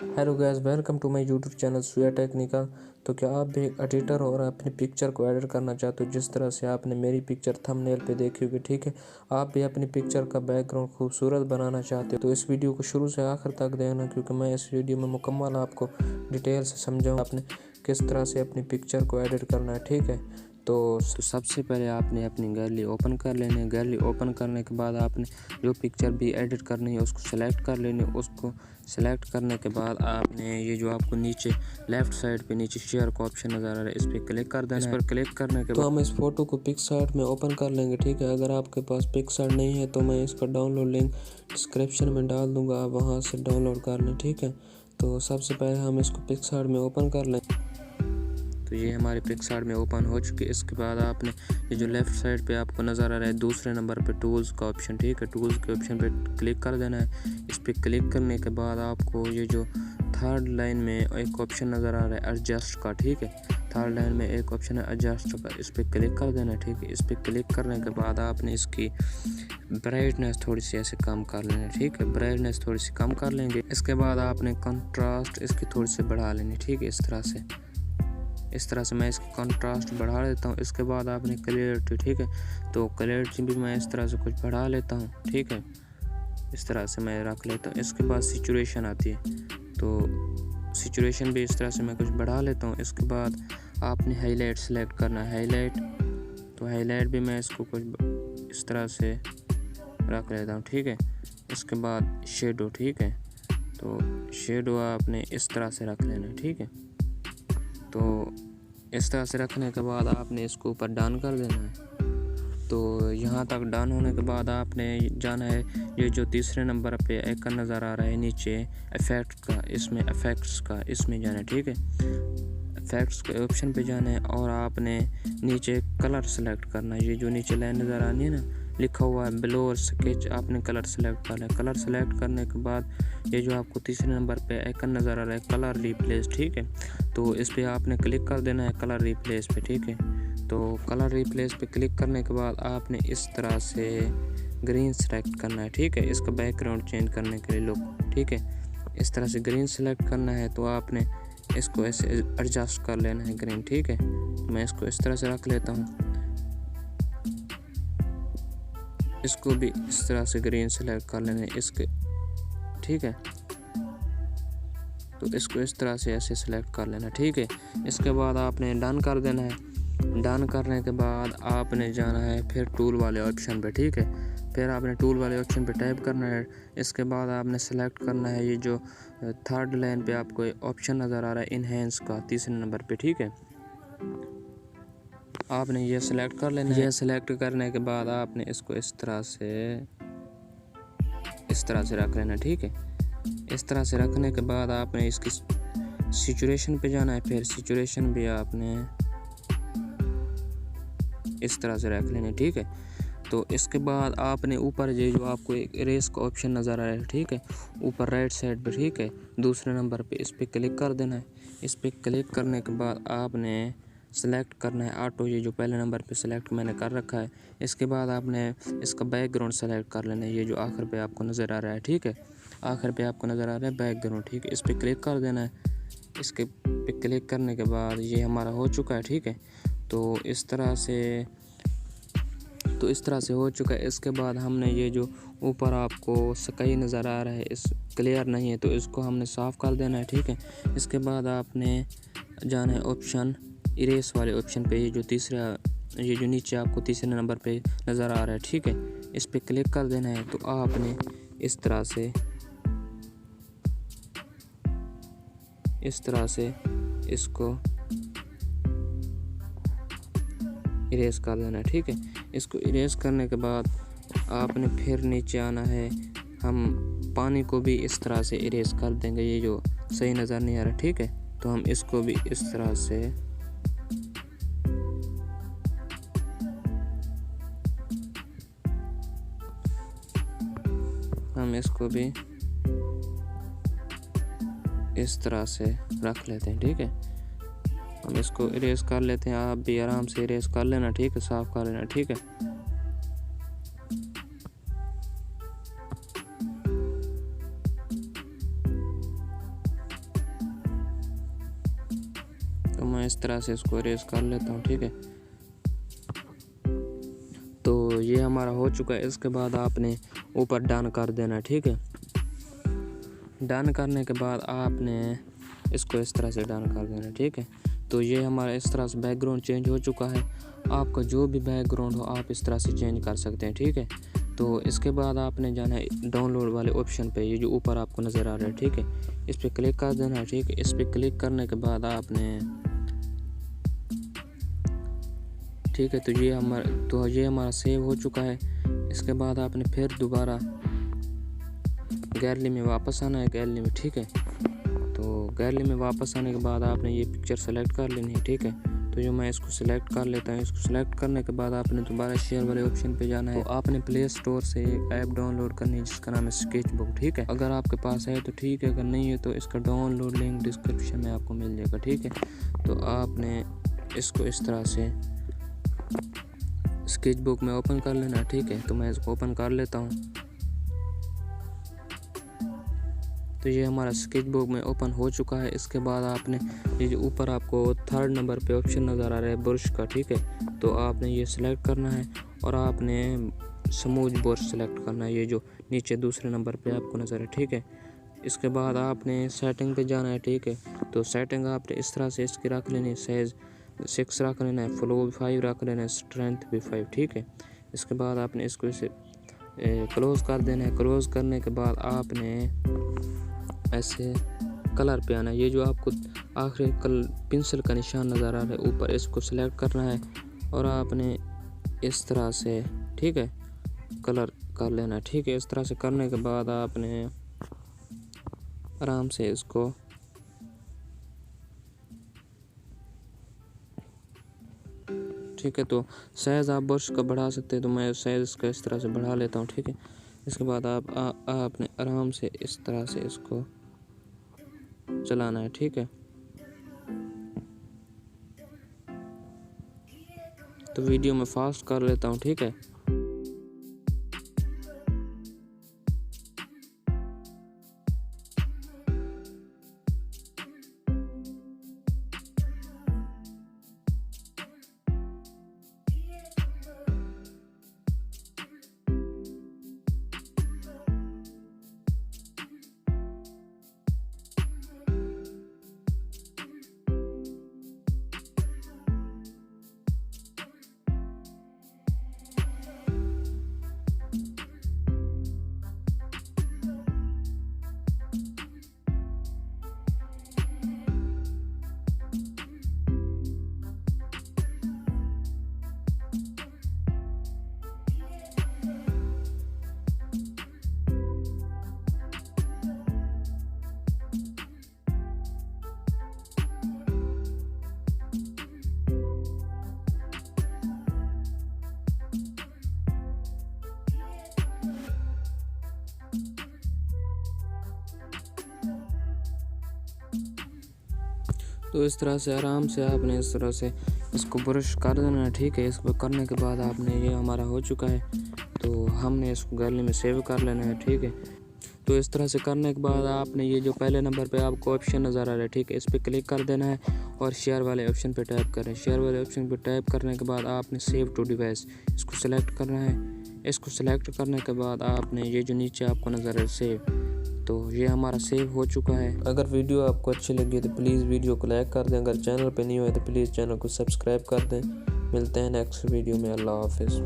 Hello guys, welcome to my YouTube channel Surya technical. तो क्या आप भी एक एडिटर हो और अपनी पिक्चर को एडिट करना चाहते हो, जिस तरह से आपने मेरी पिक्चर थंबनेल पे देखी होगी, ठीक है। आप भी अपनी पिक्चर का बैकग्राउंड खूबसूरत बनाना चाहते हो तो इस वीडियो को शुरू से आखिर तक देखना, क्योंकि मैं इस वीडियो में मुकम्मल आपको डिटेल से समझाऊँ आपने किस तरह से अपनी पिक्चर को एडिट करना है, ठीक है। तो सबसे पहले आपने अपनी गैलरी ओपन कर लेनी है। गैलरी ओपन करने के बाद आपने जो पिक्चर भी एडिट करनी है उसको सेलेक्ट कर लेनी है। उसको सेलेक्ट करने के बाद आपने ये जो आपको नीचे लेफ़्ट साइड पे नीचे शेयर का ऑप्शन नज़र आ रहा है, इस पर क्लिक कर देना है। इस पर क्लिक करने के बाद हम इस फ़ोटो को पिक्सआर्ट में ओपन कर लेंगे, ठीक है। अगर आपके पास पिक्सआर्ट नहीं है तो मैं इसका डाउनलोड लिंक डिस्क्रिप्शन में डाल दूँगा, आप वहाँ से डाउनलोड कर लें, ठीक है। तो सबसे पहले हम इसको पिक्सआर्ट में ओपन कर लें। तो ये हमारे पिक्सआर्ट में ओपन हो चुकी है। इसके बाद आपने ये जो लेफ़्ट साइड पे आपको नज़र आ रहा है दूसरे नंबर पे टूल्स का ऑप्शन, ठीक है, टूल्स के ऑप्शन पे क्लिक कर देना है। इस पर क्लिक करने के बाद आपको ये जो थर्ड लाइन में एक ऑप्शन नज़र आ रहा है एडजस्ट का, ठीक है, थर्ड लाइन में एक ऑप्शन है एडजस्ट का, इस पर क्लिक कर देना है, ठीक है। इस पर क्लिक करने के बाद आपने इसकी ब्राइटनेस थोड़ी सी ऐसे कम कर लेनी है, ठीक है, ब्राइटनेस थोड़ी सी कम कर लेंगे। इसके बाद आपने कंट्रास्ट इसकी थोड़ी सी बढ़ा लेनी, ठीक है, इस तरह से मैं इसकी कंट्रास्ट बढ़ा लेता हूँ। इसके बाद आपने क्लियरिटी, ठीक है, तो क्लियरिटी भी मैं इस तरह से कुछ बढ़ा लेता हूँ, ठीक है, इस तरह से मैं रख लेता हूँ। इसके बाद सिचुएशन आती है, तो सिचुएशन भी इस तरह से मैं कुछ बढ़ा लेता हूँ। इसके बाद आपने हाईलाइट सेलेक्ट करना है, हाईलाइट, तो हाईलाइट भी मैं इसको कुछ इस तरह से रख लेता हूँ, ठीक है। इसके बाद शेडो, ठीक है, तो शेडो आपने इस तरह से रख लेना है, ठीक है। तो इस तरह से रखने के बाद आपने इसको ऊपर डन कर देना है। तो यहाँ तक डन होने के बाद आपने जाना है ये जो तीसरे नंबर पे आइकन नज़र आ रहा है नीचे इफेक्ट का, इसमें इफेक्ट्स का इसमें जाना है, ठीक है, इफेक्ट्स के ऑप्शन पे जाना है और आपने नीचे कलर सेलेक्ट करना है। ये जो नीचे लाइन नज़र आनी है ना, लिखा हुआ है ब्लो और स्केच, आपने कलर सेलेक्ट करना है। कलर सेलेक्ट करने के बाद ये जो आपको तीसरे नंबर पे आइकन नज़र आ रहा है कलर रिप्लेस, ठीक है, तो इस पर आपने क्लिक कर देना है कलर रिप्लेस पे, ठीक है। तो कलर रिप्लेस पे क्लिक करने के बाद आपने इस तरह से ग्रीन सेलेक्ट करना है, ठीक है, इसका बैकग्राउंड चेंज करने के लिए लुक, ठीक है, इस तरह से ग्रीन सेलेक्ट करना है। तो आपने इसको ऐसे एडजस्ट कर लेना है ग्रीन, ठीक है, तो मैं इसको इस तरह से रख लेता हूँ। इसको भी इस तरह से ग्रीन सेलेक्ट कर लेना है इसके, ठीक है, तो इसको इस तरह से ऐसे सेलेक्ट कर लेना, ठीक है। इसके बाद आपने डन कर देना है। डन करने के बाद आपने जाना है फिर टूल वाले ऑप्शन पे, ठीक है, फिर आपने टूल वाले ऑप्शन पे टाइप करना है। इसके बाद आपने सेलेक्ट करना है ये जो थर्ड लाइन पे आपको ऑप्शन नज़र आ रहा है इनहेंस का तीसरे नंबर पे, ठीक है, आपने ये सेलेक्ट कर लेना है। ये सेलेक्ट करने के बाद आपने इसको इस तरह से रख लेना, ठीक है। इस तरह से रखने के बाद आपने इसकी सिचुएशन पे जाना है, फिर सिचुएशन भी आपने इस तरह से रख लेना, ठीक है। तो इसके बाद आपने ऊपर ये जो आपको एक इरेज का ऑप्शन नज़र आ रहा है, ठीक है, ऊपर राइट साइड पे, ठीक है, दूसरे नंबर पे, इस पर क्लिक कर देना है। इस पर क्लिक करने के बाद आपने सेलेक्ट करना है ऑटो, ये जो पहले नंबर पे सेलेक्ट मैंने कर रखा है। इसके बाद आपने इसका बैकग्राउंड सेलेक्ट कर लेना है, ये जो आखिर पे आपको नज़र आ रहा है, ठीक है, आखिर पे आपको नज़र आ रहा है बैकग्राउंड, ठीक है, इस पर क्लिक कर देना है। इसके पे क्लिक करने के बाद ये हमारा हो चुका है, ठीक है। तो इस तरह से हो चुका है। इसके बाद हमने ये जो ऊपर आपको स्काई नज़र आ रहा है इस क्लियर नहीं है, तो इसको हमने साफ़ कर देना है, ठीक है। इसके बाद आपने जाना है ऑप्शन इरेज वाले ऑप्शन पे, ये जो नीचे आपको तीसरे नंबर पे नज़र आ रहा है, ठीक है, इस पर क्लिक कर देना है। तो आपने इस तरह से इसको इरेज कर देना है, ठीक है। इसको इरेज करने के बाद आपने फिर नीचे आना है, हम पानी को भी इस तरह से इरेज कर देंगे, ये जो सही नज़र नहीं आ रहा, ठीक है, तो हम इसको भी इस तरह से रख लेते हैं, ठीक है, हम इसको इरेज कर लेते हैं। आप भी आराम से इरेज कर लेना, ठीक है, साफ़ कर लेना, ठीक है। तो मैं इस तरह से इसको इरेज कर लेता हूँ। ठीक है, तो ये हमारा हो चुका है। इसके बाद आपने ऊपर डन कर देना। ठीक है, डन करने के बाद आपने इसको इस तरह से डन कर देना। ठीक है, तो ये हमारा इस तरह से बैकग्राउंड चेंज हो चुका है। आपका जो भी बैकग्राउंड हो आप इस तरह से चेंज कर सकते हैं। ठीक है, तो इसके बाद आपने जाना है डाउनलोड वाले ऑप्शन पे, ये जो ऊपर आपको नज़र आ रहा है। ठीक है, इस पर क्लिक कर देना है। ठीक है, इस पर क्लिक करने के बाद आपने ठीक है, तो ये हमारा सेव हो चुका है। इसके बाद आपने फिर दोबारा गैलरी में वापस आना है, गैलरी में। ठीक है, तो गैलरी में वापस आने के बाद आपने ये पिक्चर सेलेक्ट कर लेनी है। ठीक है, तो जो मैं इसको सिलेक्ट कर लेता हूँ। इसको सिलेक्ट करने के बाद आपने दोबारा शेयर वाले ऑप्शन पे जाना है। तो आपने प्ले स्टोर से एक ऐप डाउनलोड करनी है जिसका नाम है स्केचबुक। ठीक है, अगर आपके पास है तो ठीक है, अगर नहीं है तो इसका डाउनलोड लिंक डिस्क्रिप्शन में आपको मिल जाएगा। ठीक है, तो आपने इसको इस तरह से स्केचबुक में ओपन कर लेना। ठीक है, तो मैं इसको ओपन कर लेता हूँ। तो ये हमारा स्केचबुक में ओपन हो चुका है। इसके बाद आपने ये जो ऊपर आपको 3rd नंबर पे ऑप्शन नज़र आ रहा है ब्रश का। ठीक है, तो आपने ये सिलेक्ट करना है और आपने स्मूथ ब्रश सेलेक्ट करना है, ये जो नीचे दूसरे नंबर पे आपको नज़र है। ठीक है, इसके बाद आपने सेटिंग पे जाना है। ठीक है, तो सेटिंग आपने इस तरह से इसकी रख लेनी है, साइज़ 6 रख लेना है, फ्लो 5 रख लेना है, स्ट्रेंथ भी 5। ठीक है, इसके बाद आपने इसको इसे क्लोज़ कर देना है। क्लोज़ करने के बाद आपने ऐसे कलर पे आना है, ये जो आपको आखिरी पेंसिल का निशान नज़र आ रहा है ऊपर, इसको सिलेक्ट करना है और आपने इस तरह से ठीक है कलर कर लेना है। ठीक है, इस तरह से करने के बाद आपने आराम से इसको ठीक है, तो साइज़ आप ब्रश का बढ़ा सकते हैं, तो मैं साइज़ का इस तरह से बढ़ा लेता हूँ। ठीक है, इसके बाद आपने आराम से इस तरह से इसको चलाना है। ठीक है, तो वीडियो में फास्ट कर लेता हूँ। ठीक है, तो इस तरह से आराम से आपने इस तरह से इसको ब्रश कर देना है। ठीक है, इसको करने के बाद आपने ये हमारा हो चुका है, तो हमने इसको गैलरी में सेव कर लेना है। ठीक है, तो इस तरह से करने के बाद आपने ये जो पहले नंबर पे आपको ऑप्शन नज़र आ रहा है, ठीक है, इस पर क्लिक कर देना है और शेयर वाले ऑप्शन पे टैप करें। शेयर वाले ऑप्शन पे टैप करने के बाद आपने सेव टू डिवाइस इसको सेलेक्ट करना है। इसको सेलेक्ट करने के बाद आपने ये जो नीचे आपको नज़र आ रहा है सेव, तो ये हमारा सेव हो चुका है। अगर वीडियो आपको अच्छी लगी तो प्लीज़ वीडियो को लाइक कर दें। अगर चैनल पे नहीं हुए तो प्लीज़ चैनल को सब्सक्राइब कर दें। मिलते हैं नेक्स्ट वीडियो में। अल्लाह हाफिज़।